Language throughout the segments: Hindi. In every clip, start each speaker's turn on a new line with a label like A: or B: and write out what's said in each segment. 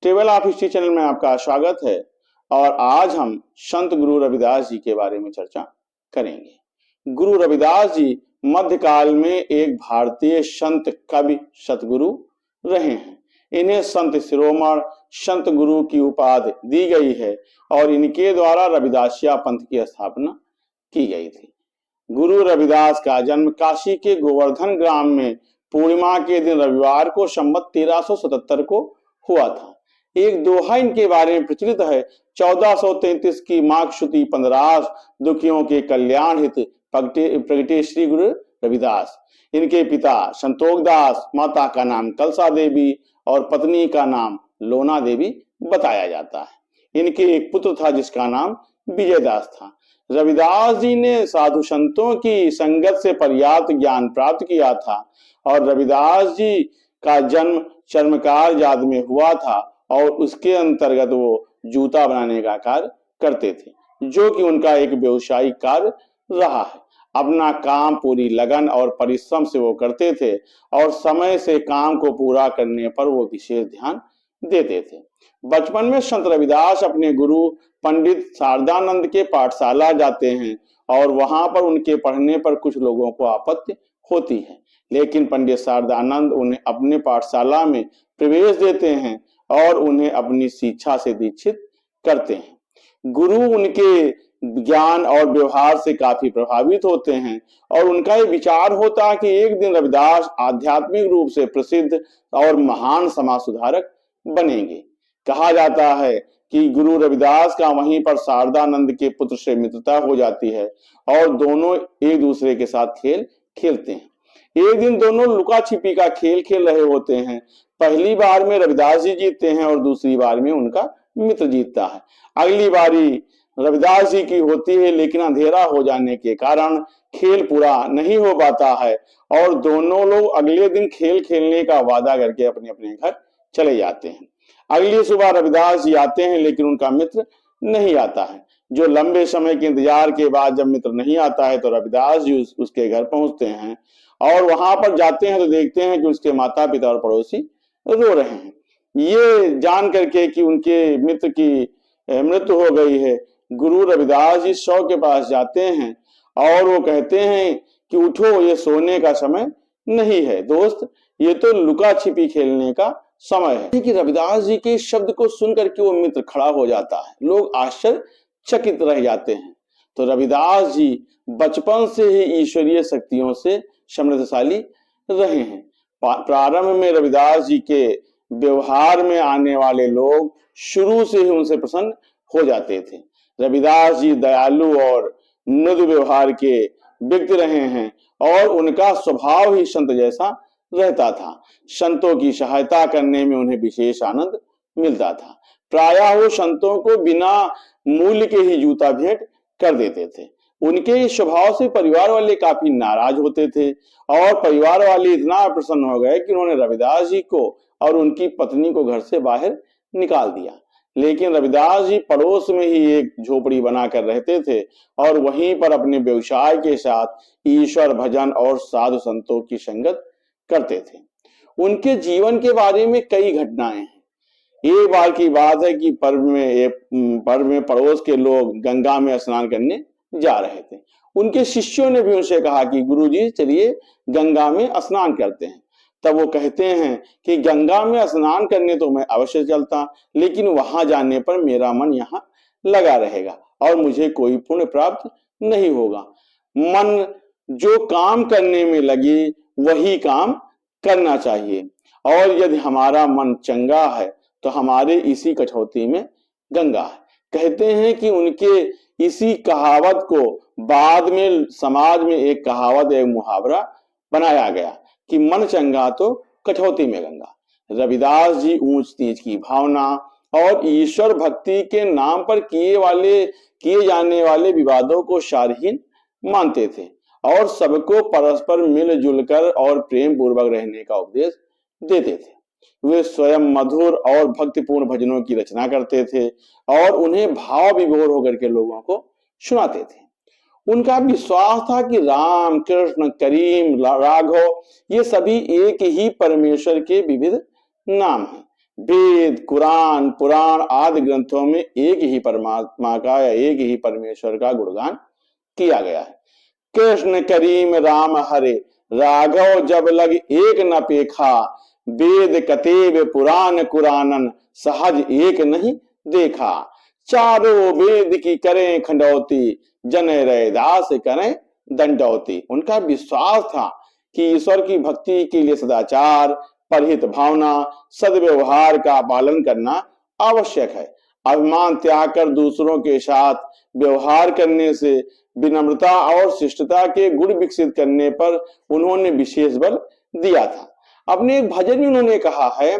A: स्टेबल ऑफ हिस्ट्री चैनल में आपका स्वागत है और आज हम संत गुरु रविदास जी के बारे में चर्चा करेंगे। गुरु रविदास जी मध्यकाल में एक भारतीय संत कवि सतगुरु रहे हैं। इन्हें संत शिरोमणि संत गुरु की उपाधि दी गई है और इनके द्वारा रविदासिया पंथ की स्थापना की गई थी। गुरु रविदास का जन्म काशी के गोवर्धन ग्राम में पूर्णिमा के दिन रविवार को संवत 1377 को हुआ था। एक दोहा इनके बारे में प्रचलित है। 1433 की माघ शुति 15 दुखियों के कल्याण हित प्रगटे श्री गुरु रविदास। इनके पिता संतोष दास, माता का नाम कलसा देवी और पत्नी का नाम लोना देवी बताया जाता है। इनके एक पुत्र था जिसका नाम विजय दास था। रविदास जी ने साधु संतों की संगत से पर्याप्त ज्ञान प्राप्त किया था और रविदास जी का जन्म चर्मकार जात में हुआ था और उसके अंतर्गत वो जूता बनाने का कार्य करते थे, जो कि उनका एक व्यवसायिक कार्य रहा है। अपना काम पूरी लगन और परिश्रम से वो करते थे और समय से काम को पूरा करने पर वो विशेष ध्यान देते थे। बचपन में संत रविदास अपने गुरु पंडित शारदानंद के पाठशाला जाते हैं और वहां पर उनके पढ़ने पर कुछ लोगों को आपत्ति होती है, लेकिन पंडित शारदानंद उन्हें अपने पाठशाला में प्रवेश देते हैं और उन्हें अपनी शिक्षा से दीक्षित करते हैं। गुरु उनके ज्ञान और व्यवहार से काफी प्रभावित होते हैं और उनका ये विचार होता है कि एक दिन रविदास आध्यात्मिक रूप से प्रसिद्ध और महान समाज सुधारक बनेंगे। कहा जाता है कि गुरु रविदास का वहीं पर शारदानंद के पुत्र से मित्रता हो जाती है और दोनों एक दूसरे के साथ खेल खेलते हैं। एक दिन दोनों लुका छिपी का खेल खेल रहे होते हैं। पहली बार में रविदास जी जीतते हैं और दूसरी बार में उनका मित्र जीतता है। अगली बारी रविदास जी की होती है, लेकिन अंधेरा हो जाने के कारण खेल पूरा नहीं हो पाता है और दोनों लोग अगले दिन खेल खेलने का वादा करके अपने अपने घर चले जाते हैं। अगली सुबह रविदास जी आते हैं, लेकिन उनका मित्र नहीं आता है। जो लंबे समय के इंतजार के बाद जब मित्र नहीं आता है तो रविदास जी उसके घर पहुंचते हैं और वहां पर जाते हैं तो देखते हैं कि उसके माता पिता और पड़ोसी रो रहे हैं। ये जान करके कि उनके मित्र की मृत्यु हो गई है, गुरु रविदास जी शव के पास जाते हैं और वो कहते हैं कि उठो, ये सोने का समय नहीं है दोस्त, ये तो लुका छिपी खेलने का समय है। कि रविदास जी के शब्द को सुन करके वो मित्र खड़ा हो जाता है। लोग आश्चर्यचकित रह जाते हैं। तो रविदास जी बचपन से ही ईश्वरीय शक्तियों से समृद्धशाली रहे हैं। प्रारंभ में रविदास जी के व्यवहार में आने वाले लोग शुरू से ही उनसे प्रसन्न हो जाते थे। रविदास जी दयालु और मृदु व्यवहार के व्यक्ति रहे हैं और उनका स्वभाव ही संत जैसा रहता था। संतों की सहायता करने में उन्हें विशेष आनंद मिलता था। प्रायः वो संतों को बिना मूल्य के ही जूता भेंट कर देते थे। उनके इस स्वभाव से परिवार वाले काफी नाराज होते थे और परिवार वाले इतना प्रसन्न हो गए कि उन्होंने रविदास जी को और उनकी पत्नी को घर से बाहर निकाल दिया। लेकिन रविदास जी पड़ोस में ही एक झोपड़ी बनाकर रहते थे और वहीं पर अपने व्यवसाय के साथ ईश्वर भजन और साधु संतों की संगत करते थे। उनके जीवन के बारे में कई घटनाएं हैं। एक बार की बात है कि पर्व में पड़ोस के लोग गंगा में स्नान करने जा रहे थे। उनके शिष्यों ने भी उनसे कहा कि गुरुजी चलिए गंगा में स्नान करते हैं। तब वो कहते हैं कि गंगा में स्नान करने तो मैं अवश्य चलता, लेकिन वहां जाने पर मेरा मन यहाँ लगा रहेगा और मुझे कोई पुण्य प्राप्त नहीं होगा। मन जो काम करने में लगे वही काम करना चाहिए और यदि हमारा मन चंगा है तो हमारे इसी कठौती में गंगा है। कहते हैं कि उनके इसी कहावत को बाद में समाज में एक कहावत, एक मुहावरा बनाया गया कि मन चंगा तो कठौती में गंगा। रविदास जी ऊंच नीच की भावना और ईश्वर भक्ति के नाम पर किए जाने वाले विवादों को सारहीन मानते थे और सबको परस्पर मिलजुल कर और प्रेम पूर्वक रहने का उपदेश देते थे। वे स्वयं मधुर और भक्तिपूर्ण भजनों की रचना करते थे और उन्हें भाव विभोर होकर के लोगों को सुनाते थे। उनका विश्वास था कि राम, कृष्ण, करीम, राघव ये सभी एक ही परमेश्वर के विविध नाम हैं। वेद, कुरान, पुराण आदि ग्रंथों में एक ही परमात्मा का या एक ही परमेश्वर का गुणगान किया गया है। कृष्ण करीम राम हरे, राघव जब लग एक न पेखा, वेद कतेब पुराण कुरानन, सहज एक नहीं देखा। चारों वेद की करें खंडौती, जन रैदास करें दंडौती। उनका विश्वास था कि ईश्वर की भक्ति के लिए सदाचार, परहित भावना, सद्व्यवहार का पालन करना आवश्यक है। अभिमान त्याग कर दूसरों के साथ व्यवहार करने से विनम्रता और शिष्टता के गुण विकसित करने पर उन्होंने विशेष बल दिया था। अपने एक भजन में उन्होंने कहा है,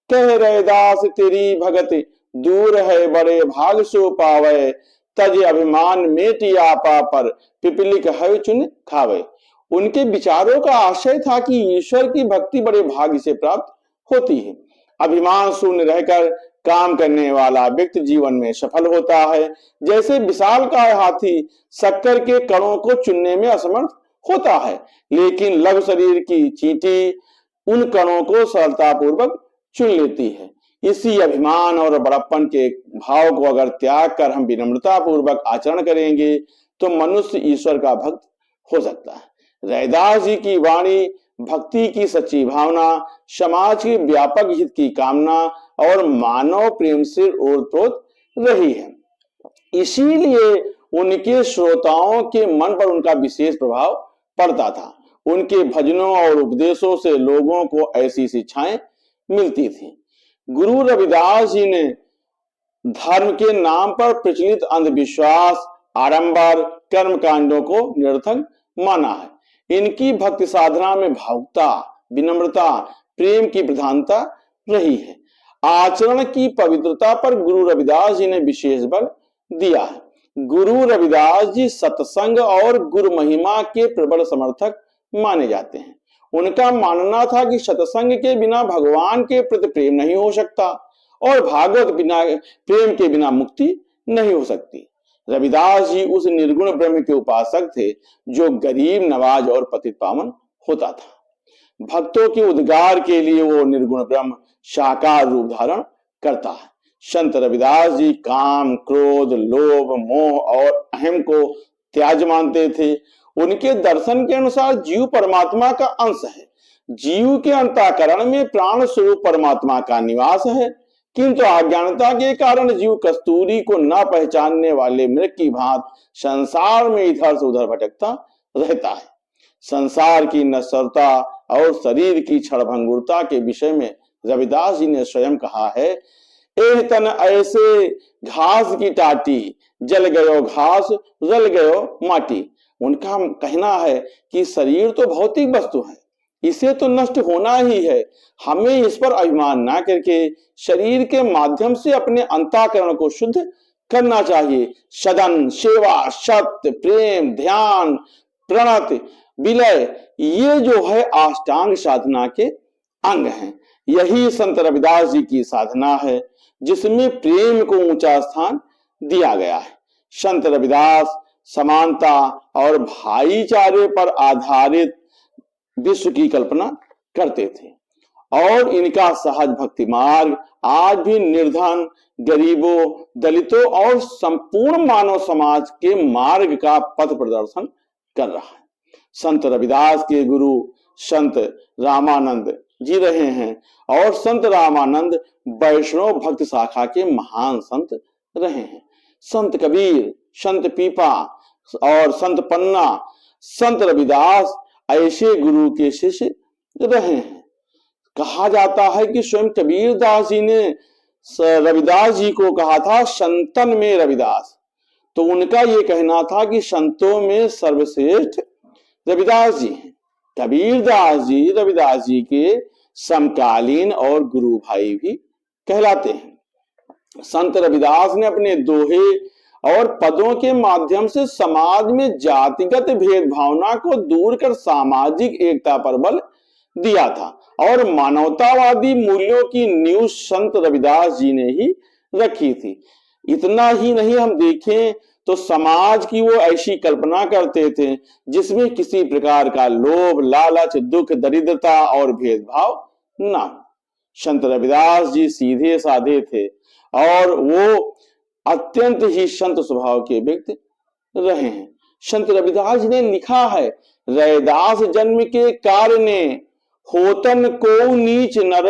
A: कह रैदास तेरी भगत, दूर है बड़े भाग सो पावे, तज अभिमान मेटी आपा पर, पिपलिक है चुन खावे। उनके विचारों का आशय था कि ईश्वर की भक्ति बड़े भाग्य से प्राप्त होती है। अभिमान शून्य रहकर काम करने वाला व्यक्ति जीवन में सफल होता है। जैसे विशालकाय हाथी शक्कर के कणों को चुनने में असमर्थ होता है, लेकिन लघु शरीर की चींटी उन कणों को सरलतापूर्वक चुन लेती है। इसी अभिमान और बड़प्पन के भाव को अगर त्याग कर हम विनम्रता पूर्वक आचरण करेंगे तो मनुष्य ईश्वर का भक्त हो सकता है। रैदास जी की वाणी भक्ति की सच्ची भावना, समाज के व्यापक हित की कामना और मानव प्रेम से ओतप्रोत रही है। इसीलिए उनके श्रोताओं के मन पर उनका विशेष प्रभाव पड़ता था। उनके भजनों और उपदेशों से लोगों को ऐसी शिक्षाएं मिलती थी। गुरु रविदास जी ने धर्म के नाम पर प्रचलित अंधविश्वास, आडंबर, कर्म कांडों को निरर्थक माना है। इनकी भक्ति साधना में भावुकता, विनम्रता, प्रेम की प्रधानता रही है। आचरण की पवित्रता पर गुरु रविदास जी ने विशेष बल दिया है। गुरु रविदास जी सत्संग और गुरु महिमा के प्रबल समर्थक माने जाते हैं। उनका मानना था कि सत्संग के बिना भगवान के प्रति प्रेम नहीं हो सकता और भागवत बिना प्रेम के बिना मुक्ति नहीं हो सकती। रविदास जी उस निर्गुण ब्रह्म के उपासक थे जो गरीब, नवाज और पतित पावन होता था। भक्तों के उद्गार के लिए वो निर्गुण ब्रह्म साकार रूप धारण करता है। संत रविदास जी काम, क्रोध, लोभ, मोह और अहम को त्याज मानते थे। उनके दर्शन के अनुसार जीव परमात्मा का अंश है। जीव के अंतःकरण में प्राण स्वरूप परमात्मा का निवास है, किंतु अज्ञानता के कारण जीव कस्तूरी को न पहचानने वाले मृग की भांति संसार में इधर से उधर भटकता रहता है। संसार की नश्वरता और शरीर की क्षणभंगुरता के विषय में रविदास जी ने स्वयं कहा है, एह तन ऐसे घास की टाटी, जल गयो घास रल गयो माटी। उनका कहना है कि शरीर तो भौतिक वस्तु है, इसे तो नष्ट होना ही है। हमें इस पर अभिमान ना करके शरीर के माध्यम से अपने अंतःकरण को शुद्ध करना चाहिए। सदन, सेवा, सत्य, प्रेम, ध्यान, प्रणत, विलय, ये जो है अष्टांग साधना के अंग हैं। यही संत रविदास जी की साधना है जिसमें प्रेम को ऊंचा स्थान दिया गया है। संत रविदास समानता और भाईचारे पर आधारित विश्व की कल्पना करते थे और इनका सहज भक्ति मार्ग आज भी निर्धन, गरीबों, दलितों और संपूर्ण मानव समाज के मार्ग का पथ प्रदर्शन कर रहा है। संत रविदास के गुरु संत रामानंद जी रहे हैं और संत रामानंद वैष्णव भक्त शाखा के महान संत रहे हैं। संत कबीर, संत पीपा और संत पन्ना, संत रविदास ऐसे गुरु के शिष्य रहे हैं। कहा जाता है कि स्वयं कबीर दास जी ने रविदास जी को कहा था, संतन में रविदास। तो उनका ये कहना था कि संतों में सर्वश्रेष्ठ रविदास जी हैं। कबीर दास जी रविदास जी के समकालीन और गुरु भाई भी कहलाते हैं। संत रविदास ने अपने दोहे और पदों के माध्यम से समाज में जातिगत भेदभावना को दूर कर सामाजिक एकता पर बल दिया था और मानवतावादी मूल्यों की नींव संत रविदास जी ने ही रखी थी। इतना ही नहीं, हम देखें तो समाज की वो ऐसी कल्पना करते थे जिसमें किसी प्रकार का लोभ, लालच, दुख, दरिद्रता और भेदभाव ना हो। संत रविदास जी सीधे साधे थे और वो अत्यंत ही संत स्वभाव के व्यक्ति रहे हैं। संत रविदास जी ने लिखा है, रैदास जन्म के कारणे होतन को नीच नर,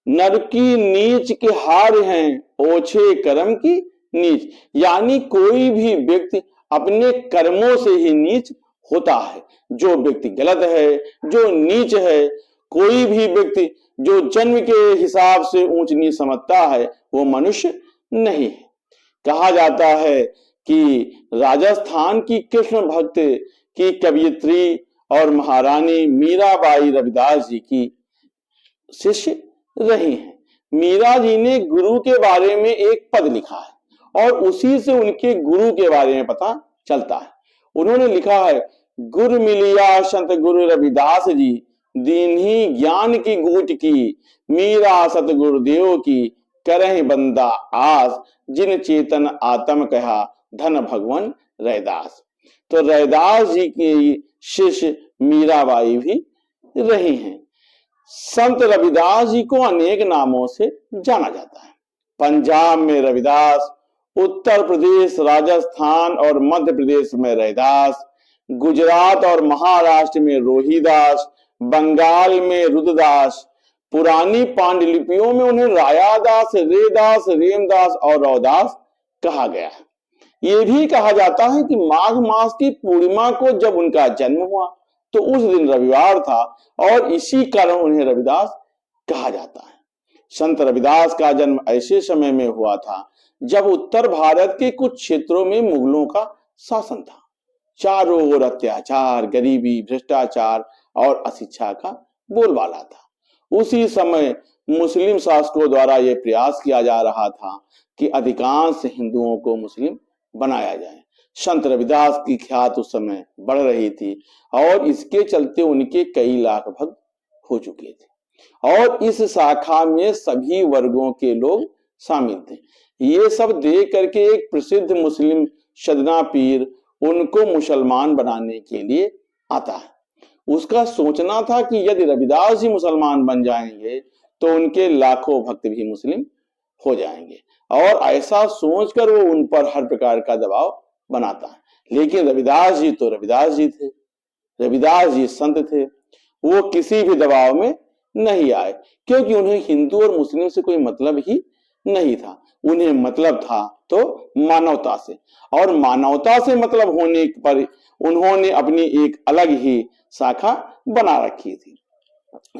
A: नर की नीच के हार हैं ओछे कर्म की नीच। यानी कोई भी व्यक्ति अपने कर्मों से ही नीच होता है। जो व्यक्ति गलत है, जो नीच है, कोई भी व्यक्ति जो जन्म के हिसाब से ऊंच नीच समझता है, वो मनुष्य नहीं है। कहा जाता है कि राजस्थान की कृष्ण भक्त की कवयित्री और महारानी मीराबाई रविदास जी की शिष्य रही हैं। मीरा जी ने गुरु के बारे में एक पद लिखा है और उसी से उनके गुरु के बारे में पता चलता है। उन्होंने लिखा है, गुरु मिलिया संत गुरु रविदास जी, दीन्ही ज्ञान की गूट की, मीरा सत गुरुदेव की, करहि बंदा आस, जिन चेतन आत्म कहा, धन भगवान रैदास। तो रैदास जी की शिष्य मीराबाई भी रही हैं। संत रविदास जी को अनेक नामों से जाना जाता है। पंजाब में रविदास, उत्तर प्रदेश, राजस्थान और मध्य प्रदेश में रैदास, गुजरात और महाराष्ट्र में रोहिदास, बंगाल में रुद्रदास, पुरानी पांडुलिपियों में उन्हें रायादास, रेदास, रेमदास और रौदास कहा गया है। ये भी कहा जाता है कि माघ मास की पूर्णिमा को जब उनका जन्म हुआ तो उस दिन रविवार था और इसी कारण उन्हें रविदास कहा जाता है। संत रविदास का जन्म ऐसे समय में हुआ था जब उत्तर भारत के कुछ क्षेत्रों में मुगलों का शासन था। चारों ओर अत्याचार, गरीबी, भ्रष्टाचार और अशिक्षा का बोलबाला था। उसी समय मुस्लिम शासकों द्वारा यह प्रयास किया जा रहा था कि अधिकांश हिंदुओं को मुस्लिम बनाया जाए। संत रविदास की ख्यात उस समय बढ़ रही थी और इसके चलते उनके कई लाख भक्त हो चुके थे और इस शाखा में सभी वर्गों के लोग शामिल थे। ये सब देख करके एक प्रसिद्ध मुस्लिम सदना पीर उनको मुसलमान बनाने के लिए आता है। उसका सोचना था कि यदि रविदास जी मुसलमान बन जाएंगे तो उनके लाखों भक्त भी मुस्लिम हो जाएंगे और ऐसा सोचकर वो उन पर हर प्रकार का दबाव बनाता है। लेकिन रविदास जी तो रविदास जी थे, रविदास जी संत थे, वो किसी भी दबाव में नहीं आए क्योंकि उन्हें हिंदू और मुस्लिम से कोई मतलब ही नहीं था। उन्हें मतलब था तो मानवता से, और मानवता से मतलब होने पर उन्होंने अपनी एक अलग ही शाखा बना रखी थी।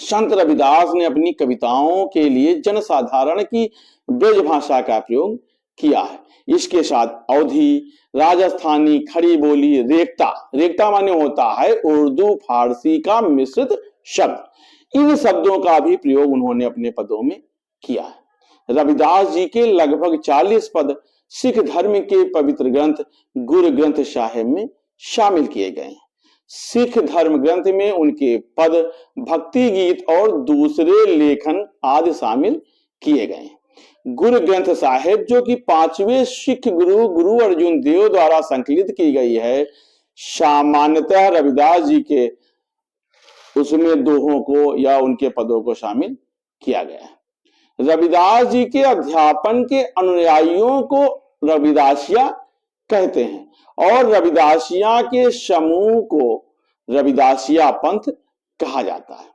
A: संत रविदास ने अपनी कविताओं के लिए जनसाधारण की ब्रज भाषा का प्रयोग किया है। इसके साथ अवधी, राजस्थानी, खड़ी बोली, रेखता, रेखता माने होता है उर्दू फारसी का मिश्रित शब्द, इन शब्दों का भी प्रयोग उन्होंने अपने पदों में किया है। रविदास जी के लगभग 40 पद सिख धर्म के पवित्र ग्रंथ गुरु ग्रंथ साहिब में शामिल किए गए हैं। सिख धर्म ग्रंथ में उनके पद, भक्ति गीत और दूसरे लेखन आदि शामिल किए गए हैं। गुरु ग्रंथ साहिब जो कि 5वें सिख गुरु गुरु अर्जुन देव द्वारा संकलित की गई है, सामान्यतः रविदास जी के उसमें दोहों को या उनके पदों को शामिल किया गया है। रविदास जी के अध्यापन के अनुयायियों को रविदासिया कहते हैं और रविदासिया के समूह को रविदासिया पंथ कहा जाता है।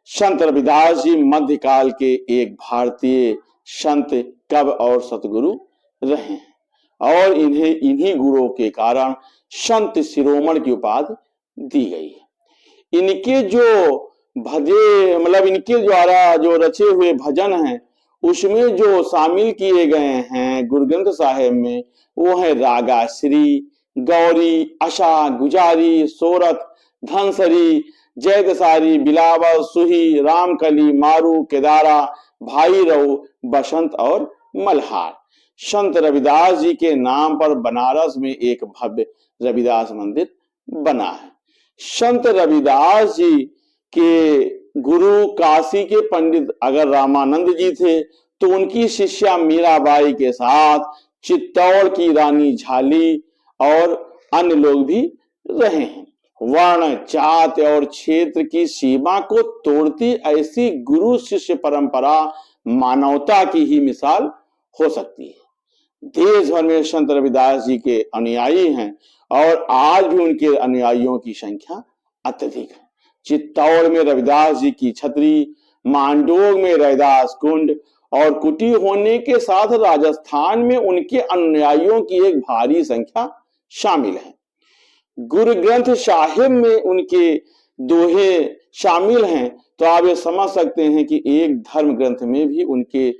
A: संत रविदास जी मध्यकाल के एक भारतीय संत, कवि और सतगुरु रहे हैं और इन्हें इन्हीं गुरुओं के कारण संत शिरोमणि की उपाधि दी गई है। इनके जो भजे मतलब इनके द्वारा जो रचे हुए भजन हैं उसमें जो शामिल किए गए हैं गुरु ग्रंथ साहिब में, वो है रागाश्री, गौरी, आशा, गुजारी, सोरठ, धनसरी, जयदसारी, बिलावल, सुही, रामकली, मारू, केदारा, भाई रहू, बसंत और मल्हार। संत रविदास जी के नाम पर बनारस में एक भव्य रविदास मंदिर बना है। संत रविदास जी के गुरु काशी के पंडित अगर रामानंद जी थे तो उनकी शिष्या मीराबाई के साथ चित्तौड़ की रानी झाली और अन्य लोग भी रहे हैं। वर्ण, जात और क्षेत्र की सीमा को तोड़ती ऐसी गुरु शिष्य परंपरा मानवता की ही मिसाल हो सकती है। देश भर में संत रविदास जी के अनुयायी हैं और आज भी उनके अनुयायियों की संख्या अत्यधिक है। चित्तौड़ में रविदास जी की छतरी, मांडोग में रविदास कुंड और कुटी होने के साथ राजस्थान में उनके अनुयायियों की एक भारी संख्या शामिल है। गुरु ग्रंथ साहिब में उनके दोहे शामिल हैं, तो आप ये समझ सकते हैं कि एक धर्म ग्रंथ में भी उनके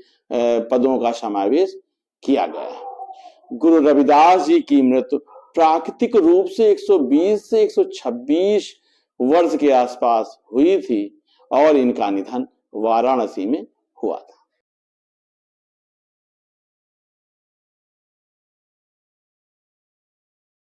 A: पदों का समावेश किया गया है। गुरु रविदास जी की मृत्यु प्राकृतिक रूप से 120 से 126 वर्ष के आसपास हुई थी और इनका निधन वाराणसी में हुआ था।